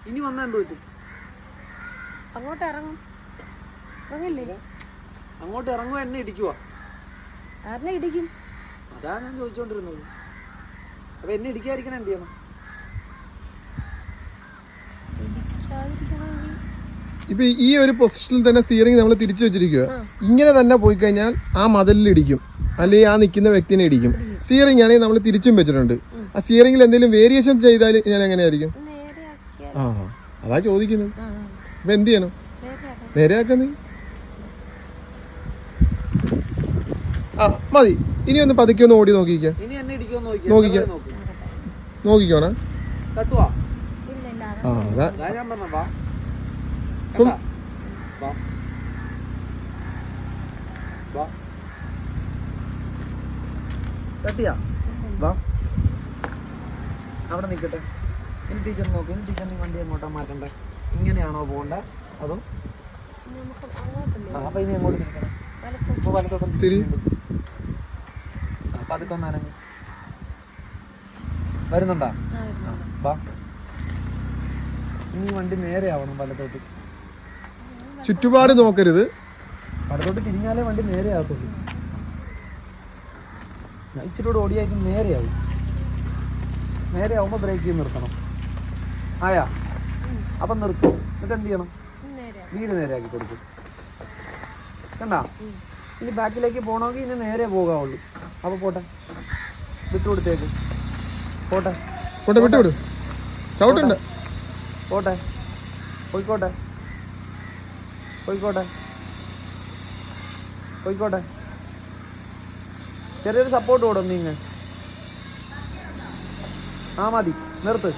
ഇനി വന്നാ എന്ത് പറ്റും? അങ്ങോട്ട് ഇറങ്ങും. ഇറങ്ങില്ലേ? അങ്ങോട്ട് ഇറങ്ങുക എന്നെ ഇടിക്കുവാ. ആരെന്നെ ഇടിക്കും? അതാ ഞാൻ ചോദിച്ചോണ്ടിരുന്നത്. അപ്പൊ എന്നെ ഇടിക്കാതിരിക്കണം എന്ത് ചെയ്യണം? ഇപ്പൊ ഈ ഒരു പൊസിഷനിൽ തന്നെ സ്റ്റിയറിംഗ് നമ്മൾ തിരിച്ചു വെച്ചിരിക്കുക. ഇങ്ങനെ തന്നെ പോയി കഴിഞ്ഞാൽ ആ മതിലിൽ ഇടിക്കും, അല്ലെങ്കിൽ ആ നിൽക്കുന്ന വ്യക്തിനെ ഇടിക്കും. സ്റ്റിയറിംഗ് ആണെങ്കിൽ നമ്മൾ തിരിച്ചും വെച്ചിട്ടുണ്ട്. ആ സ്റ്റിയറിംഗിൽ എന്തെങ്കിലും വേരിയേഷൻ ചെയ്താൽ ഞാൻ എങ്ങനെയായിരിക്കും? ആ അതാ ചോദിക്കുന്നത്. അപ്പൊ എന്ത് ചെയ്യണം? നേരെയാക്കുന്നേ. ആ മതി. ഇനി ഒന്ന് പതുക്കെ ഒന്ന് ഓടി നോക്കിക്കോ. നോക്കിക്കോണേ. ആ അതാ തട്ടിയാ വാ അവിടെ നിൽക്കട്ടെ. ഇനി ടീച്ചർ നോക്ക്. ഇനി ടീച്ചറിന് വണ്ടി എങ്ങോട്ടാ മാറ്റണ്ടേ? ഇങ്ങനെയാണോ പോകണ്ട അതോ? അപ്പൊ ഇനി എങ്ങോട്ട് തിരിക്കണം? വലത്തോട്ടം തിരി. അപ്പൊ അതൊക്കെ ഒന്നനങ്ങ് വരുന്നുണ്ടാ? വാ. ഇനി വണ്ടി നേരെ ആവണം വലത്തോട്ട്. ചുറ്റുപാട് നോക്കരുത്. വലത്തോട്ട് തിരിഞ്ഞാലേ വണ്ടി നേരെ ആകത്തുള്ളൂ. ഇച്ചിരി ഓടിയാക്കി നേരെയാവും. നേരെ ആവുമ്പോ ബ്രേക്ക് ചെയ്ത് നിർത്തണം. ആയാ? അപ്പം നിർത്തും. എന്നിട്ട് എന്ത് ചെയ്യണം? വീട് നേരെയാക്കി കൊടുക്കും. കണ്ടാ? ഇനി ബാക്കിലേക്ക് പോകണമെങ്കിൽ ഇനി നേരെ പോകാവുള്ളൂ. അപ്പൊ പോട്ടെ, വിട്ടുകൊടുത്തേക്ക്. പോട്ടെ പോട്ടെ, വിട്ടുവിടും. ചവിട്ടുണ്ട്. പോട്ടെ, പോയിക്കോട്ടെ, പോയിക്കോട്ടെ, പോയിക്കോട്ടെ. ചെറിയൊരു സപ്പോർട്ട് കൊടും നീങ്ങ. ആ മതി, നിർത്ത്.